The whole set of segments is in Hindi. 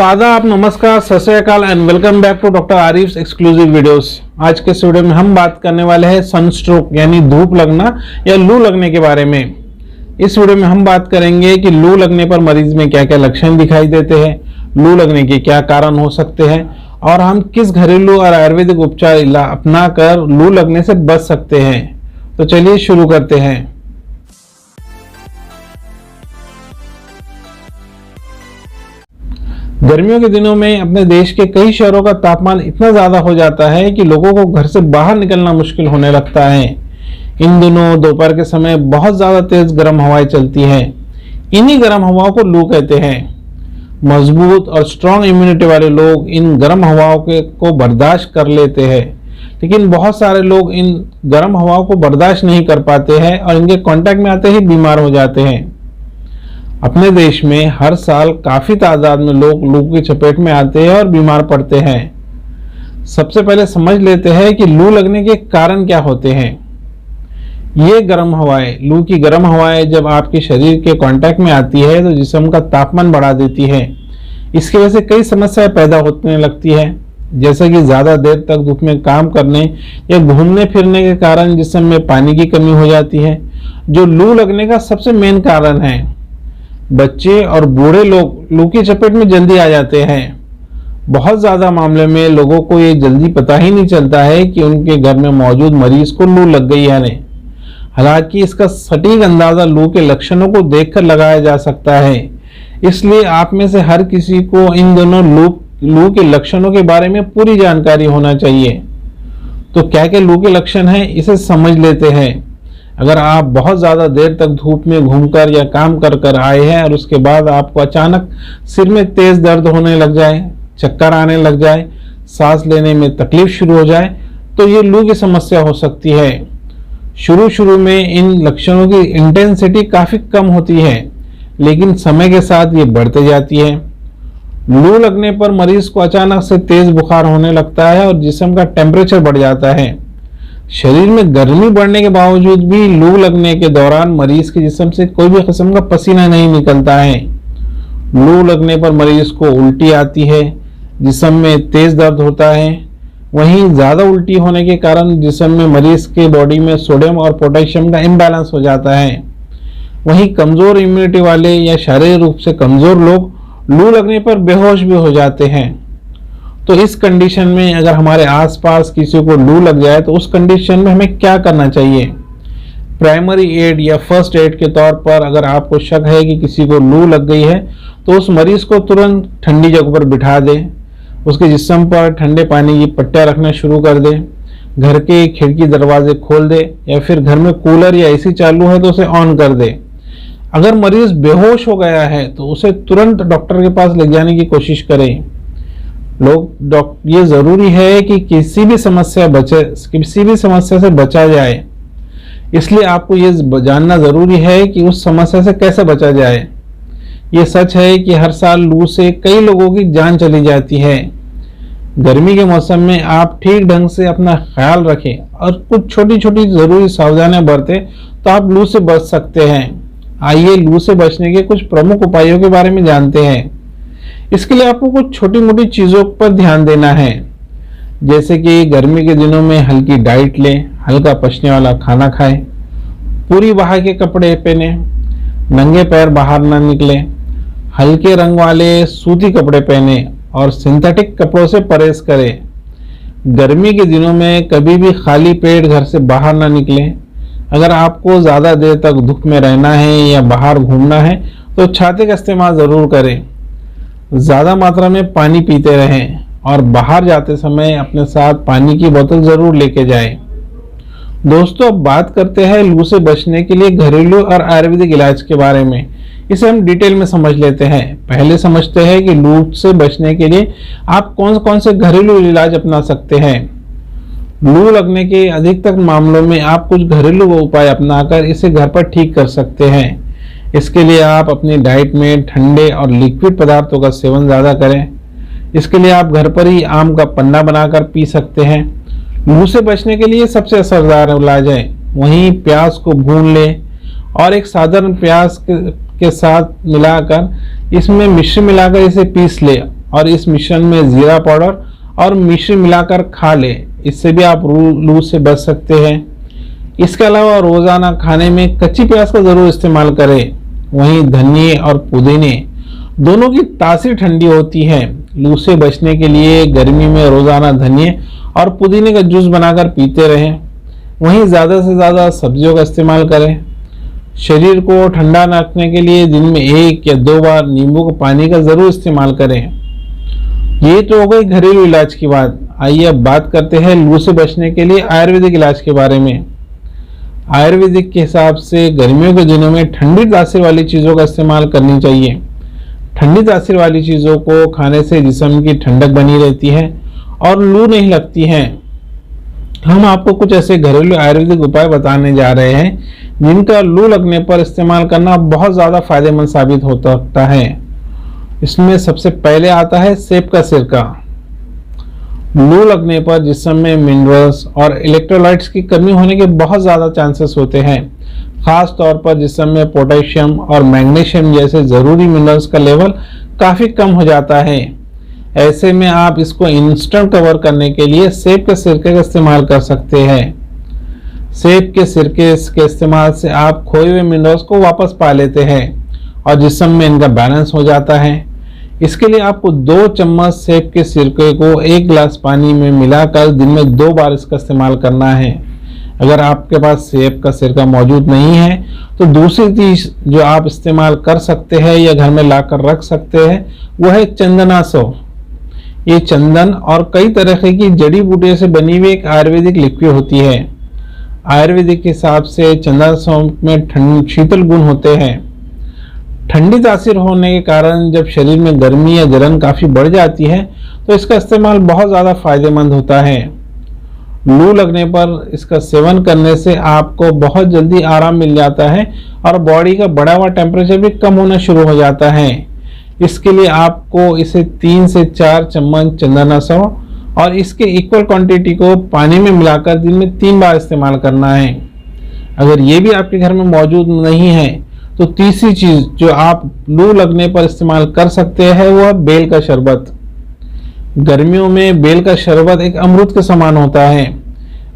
तो आदाब, नमस्कार, Sat Sri Akal and welcome back to doctor Arif's exclusive videos. आज के इस वीडियो में हम बात करने वाले हैं सनस्ट्रोक यानी धूप लगना या लू लगने के बारे में। इस वीडियो में हम बात करेंगे कि लू लगने पर मरीज में क्या क्या लक्षण दिखाई देते हैं, लू लगने के क्या कारण हो सकते हैं और हम किस घरेलू और आयुर्वेदिक उपचार अपना कर लू लगने से बच सकते हैं। तो चलिए शुरू करते हैं। गर्मियों के दिनों में अपने देश के कई शहरों का तापमान इतना ज्यादा हो जाता है कि लोगों को घर से बाहर निकलना मुश्किल होने लगता है। इन दिनों दोपहर के समय बहुत ज्यादा तेज गर्म हवाएं चलती हैं। इन्हीं गर्म हवाओं को लू कहते हैं। मजबूत और स्ट्रॉन्ग इम्यूनिटी वाले लोग इन गर्म हवाओं को बर्दाश्त कर लेते हैं, लेकिन बहुत सारे लोग इन गर्म हवाओं को बर्दाश्त नहीं कर पाते हैं और इनके कांटेक्ट में आते ही बीमार हो जाते हैं। अपने देश में हर साल काफी तादाद में लोग लू की चपेट में आते हैं और बीमार पड़ते हैं। सबसे पहले समझ लेते हैं कि लू लगने के कारण क्या होते हैं। ये गर्म हवाएं, लू की गर्म हवाएं जब आपके शरीर के कांटेक्ट में आती है तो जिस्म का तापमान बढ़ा देती है। इसकी वजह से कई समस्याएं पैदा होने लगती है, जैसे कि ज्यादा देर तक धूप में काम करने या घूमने फिरने के कारण जिस्म में पानी की कमी हो जाती है, जो लू लगने का सबसे मेन कारण है। बच्चे और बूढ़े लोग लू की चपेट में जल्दी आ जाते हैं। बहुत ज्यादा मामले में लोगों को ये जल्दी पता ही नहीं चलता है कि उनके घर में मौजूद मरीज को लू लग गई है नहीं। हालांकि इसका सटीक अंदाजा लू के लक्षणों को देखकर लगाया जा सकता है। इसलिए आप में से हर किसी को इन दोनों लू के लक्षणों के बारे में पूरी जानकारी होना चाहिए। तो क्या क्या लू के लक्षण हैं, इसे समझ लेते हैं। अगर आप बहुत ज़्यादा देर तक धूप में घूमकर या काम कर कर आए हैं और उसके बाद आपको अचानक सिर में तेज दर्द होने लग जाए, चक्कर आने लग जाए, सांस लेने में तकलीफ शुरू हो जाए, तो ये लू की समस्या हो सकती है। शुरू में इन लक्षणों की इंटेंसिटी काफ़ी कम होती है, लेकिन समय के साथ ये बढ़ते जाती है। लू लगने पर मरीज को अचानक से तेज बुखार होने लगता है और जिस्म का टेम्परेचर बढ़ जाता है। शरीर में गर्मी बढ़ने के बावजूद भी लू लगने के दौरान मरीज के जिस्म से कोई भी किस्म का पसीना नहीं निकलता है। लू लगने पर मरीज को उल्टी आती है, जिस्म में तेज दर्द होता है। वहीं ज़्यादा उल्टी होने के कारण जिस्म में मरीज के बॉडी में सोडियम और पोटेशियम का इम्बैलेंस हो जाता है। वहीं कमज़ोर इम्यूनिटी वाले या शारीरिक रूप से कमज़ोर लोग लू लगने पर बेहोश भी हो जाते हैं। तो इस कंडीशन में अगर हमारे आसपास किसी को लू लग जाए तो उस कंडीशन में हमें क्या करना चाहिए। प्राइमरी एड या फर्स्ट एड के तौर पर अगर आपको शक है कि किसी को लू लग गई है तो उस मरीज को तुरंत ठंडी जगह पर बिठा दे, उसके जिस्म पर ठंडे पानी की पट्टियाँ रखना शुरू कर दे, घर के खिड़की दरवाजे खोल दे या फिर घर में कूलर या एसी चालू है तो उसे ऑन कर दे। अगर मरीज बेहोश हो गया है तो उसे तुरंत डॉक्टर के पास ले जाने की कोशिश करें। ये जरूरी है कि किसी भी समस्या से बचा जाए, इसलिए आपको ये जानना जरूरी है कि उस समस्या से कैसे बचा जाए। ये सच है कि हर साल लू से कई लोगों की जान चली जाती है। गर्मी के मौसम में आप ठीक ढंग से अपना ख्याल रखें और कुछ छोटी छोटी जरूरी सावधानियां बरतें तो आप लू से बच सकते हैं। आइए लू से बचने के कुछ प्रमुख उपायों के बारे में जानते हैं। इसके लिए आपको कुछ छोटी मोटी चीज़ों पर ध्यान देना है, जैसे कि गर्मी के दिनों में हल्की डाइट लें, हल्का पचने वाला खाना खाएं, पूरी बाह के कपड़े पहने, नंगे पैर बाहर ना निकलें, हल्के रंग वाले सूती कपड़े पहने और सिंथेटिक कपड़ों से परहेज करें। गर्मी के दिनों में कभी भी खाली पेट घर से बाहर ना निकलें। अगर आपको ज़्यादा देर तक धूप में रहना है या बाहर घूमना है तो छाते का इस्तेमाल ज़रूर करें। ज़्यादा मात्रा में पानी पीते रहें और बाहर जाते समय अपने साथ पानी की बोतल ज़रूर लेके जाएं। दोस्तों, अब बात करते हैं लू से बचने के लिए घरेलू और आयुर्वेदिक इलाज के बारे में। इसे हम डिटेल में समझ लेते हैं। पहले समझते हैं कि लू से बचने के लिए आप कौन कौन से घरेलू इलाज अपना सकते हैं। लू लगने के अधिकतर मामलों में आप कुछ घरेलू उपाय अपनाकर इसे घर पर ठीक कर सकते हैं। इसके लिए आप अपनी डाइट में ठंडे और लिक्विड पदार्थों का सेवन ज़्यादा करें। इसके लिए आप घर पर ही आम का पन्ना बनाकर पी सकते हैं। लू से बचने के लिए सबसे असरदार इलाज है। वहीं प्याज को भून लें और एक साधारण प्याज के साथ मिलाकर इसमें मिश्री मिलाकर इसे पीस ले और इस मिश्रण में जीरा पाउडर और मिश्री मिलाकर खा लें। इससे भी आप लू से बच सकते हैं। इसके अलावा रोजाना खाने में कच्ची प्याज का जरूर इस्तेमाल करें। वहीं धनिए और पुदीने दोनों की तासीर ठंडी होती है। लू से बचने के लिए गर्मी में रोजाना धनिए और पुदीने का जूस बनाकर पीते रहें। वहीं ज़्यादा से ज़्यादा सब्जियों का इस्तेमाल करें। शरीर को ठंडा रखने के लिए दिन में 1 या 2 बार नींबू के पानी का ज़रूर इस्तेमाल करें। ये तो हो गई घरेलू इलाज की बात। आइए अब बात करते हैं लू से बचने के लिए आयुर्वेदिक इलाज के बारे में। आयुर्वेदिक के हिसाब से गर्मियों के दिनों में ठंडी तासीर वाली चीज़ों का इस्तेमाल करनी चाहिए। ठंडी तासीर वाली चीज़ों को खाने से जिस्म की ठंडक बनी रहती है और लू नहीं लगती है। हम आपको कुछ ऐसे घरेलू आयुर्वेदिक उपाय बताने जा रहे हैं जिनका लू लगने पर इस्तेमाल करना बहुत ज़्यादा फायदेमंद साबित हो सकता है। इसमें सबसे पहले आता है सेब का सिरका। लू लगने पर जिस्म में मिनरल्स और इलेक्ट्रोलाइट्स की कमी होने के बहुत ज़्यादा चांसेस होते हैं। खास तौर पर जिस्म में पोटेशियम और मैग्नीशियम जैसे ज़रूरी मिनरल्स का लेवल काफ़ी कम हो जाता है। ऐसे में आप इसको इंस्टेंट कवर करने के लिए सेब के सिरके का इस्तेमाल कर सकते हैं। सेब के सिरके के इस्तेमाल से आप खोए हुए मिनरल्स को वापस पा लेते हैं और जिस्म में इनका बैलेंस हो जाता है। इसके लिए आपको 2 चम्मच सेब के सिरके को 1 गिलास पानी में मिलाकर दिन में 2 बार इसका इस्तेमाल करना है। अगर आपके पास सेब का सिरका मौजूद नहीं है तो दूसरी चीज जो आप इस्तेमाल कर सकते हैं या घर में लाकर रख सकते हैं वो है चंदना सौंफ। ये चंदन और कई तरह की जड़ी बूटियों से बनी हुई एक आयुर्वेदिक लिक्विड होती है। आयुर्वेदिक के हिसाब से चंदना सौंफ में शीतल गुण होते हैं। ठंडी तासीर होने के कारण जब शरीर में गर्मी या जलन काफ़ी बढ़ जाती है तो इसका इस्तेमाल बहुत ज़्यादा फायदेमंद होता है। लू लगने पर इसका सेवन करने से आपको बहुत जल्दी आराम मिल जाता है और बॉडी का बढ़ा हुआ टेम्परेचर भी कम होना शुरू हो जाता है। इसके लिए आपको इसे 3 से 4 चम्मच चंदना सौंफ और इसके इक्वल क्वांटिटी को पानी में मिलाकर दिन में 3 बार इस्तेमाल करना है। अगर ये भी आपके घर में मौजूद नहीं है तो तीसरी चीज जो आप लू लगने पर इस्तेमाल कर सकते हैं वो है बेल का शरबत। गर्मियों में बेल का शरबत एक अमृत के समान होता है।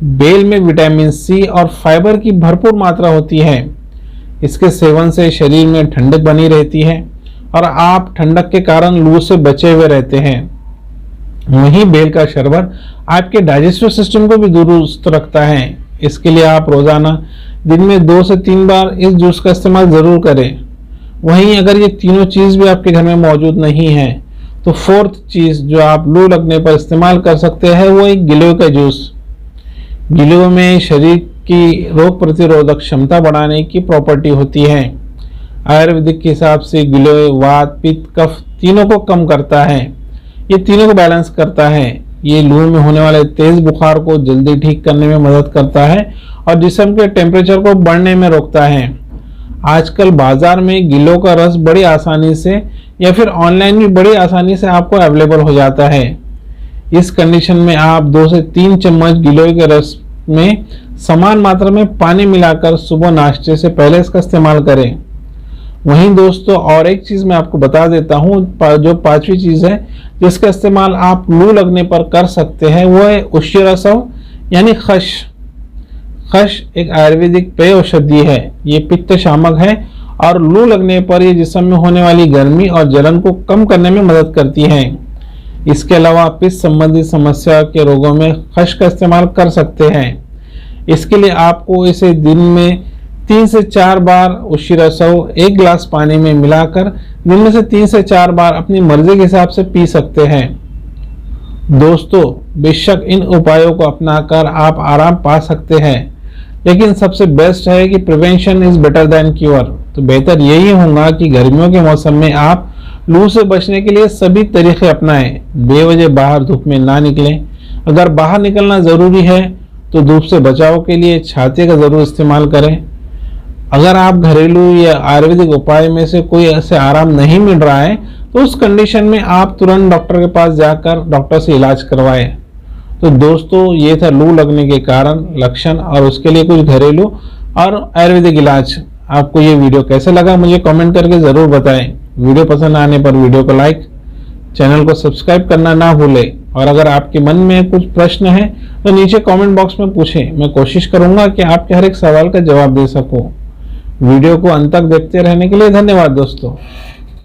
बेल में विटामिन सी और फाइबर की भरपूर मात्रा होती है। इसके सेवन से शरीर में ठंडक बनी रहती है और आप ठंडक के कारण लू से बचे हुए रहते हैं। वहीं बेल का शरबत आपके डाइजेस्टिव सिस्टम को भी दुरुस्त रखता है। इसके लिए आप रोजाना दिन में 2 से 3 बार इस जूस का इस्तेमाल जरूर करें। वहीं अगर ये तीनों चीज भी आपके घर में मौजूद नहीं है तो 4th चीज जो आप लू लगने पर इस्तेमाल कर सकते हैं वो एक गिलोय का जूस। गिलोय में शरीर की रोग प्रतिरोधक क्षमता बढ़ाने की प्रॉपर्टी होती है। आयुर्वेदिक के हिसाब से गिलोय वात, पित्त, कफ तीनों को कम करता है। ये तीनों को बैलेंस करता है। ये लू में होने वाले तेज बुखार को जल्दी ठीक करने में मदद करता है और जिस्म के टेम्परेचर को बढ़ने में रोकता है। आजकल बाजार में गिलोय का रस बड़ी आसानी से या फिर ऑनलाइन भी बड़ी आसानी से आपको अवेलेबल हो जाता है। इस कंडीशन में आप 2 से 3 चम्मच गिलोय के रस में समान मात्रा में पानी मिलाकर सुबह नाश्ते से पहले इसका इस्तेमाल करें। वहीं दोस्तों और एक चीज मैं आपको बता देता हूं, जो 5वीं चीज है जिसका इस्तेमाल आप लू लगने पर कर सकते हैं वो है उशिरा सौंफ यानी खश। खश एक आयुर्वेदिक पेय औषधि है। ये पित्त शामक है और लू लगने पर ये जिस्म में होने वाली गर्मी और जलन को कम करने में मदद करती है। इसके अलावा पित्त संबंधी समस्या के रोगों में खश का इस्तेमाल कर सकते हैं। इसके लिए आपको इसे दिन में 3 से 4 बार उशिरा सौंफ 1 गिलास पानी में मिलाकर दिन में से 3 से 4 बार अपनी मर्जी के हिसाब से पी सकते हैं। दोस्तों बेशक इन उपायों को अपनाकर आप आराम पा सकते हैं, लेकिन सबसे बेस्ट है कि prevention is better than cure. तो बेहतर यही होगा कि गर्मियों के मौसम में आप लू से बचने के लिए सभी तरीके अपनाएं। बेवजह बाहर धूप में ना निकलें। अगर बाहर निकलना जरूरी है तो धूप से बचाव के लिए छाते का जरूर इस्तेमाल करें। अगर आप घरेलू या आयुर्वेदिक उपाय में से कोई ऐसे आराम नहीं मिल रहा है तो उस कंडीशन में आप तुरंत डॉक्टर के पास जाकर डॉक्टर से इलाज करवाएं। तो दोस्तों ये था लू लगने के कारण, लक्षण और उसके लिए कुछ घरेलू और आयुर्वेदिक इलाज। आपको ये वीडियो कैसा लगा मुझे कमेंट करके ज़रूर बताएं। वीडियो पसंद आने पर वीडियो को लाइक, चैनल को सब्सक्राइब करना ना भूलें और अगर आपके मन में कुछ प्रश्न है तो नीचे कमेंट बॉक्स में पूछें। मैं कोशिश करूंगा कि आपके हर एक सवाल का जवाब दे सकूं। वीडियो को अंत तक देखते रहने के लिए धन्यवाद दोस्तों।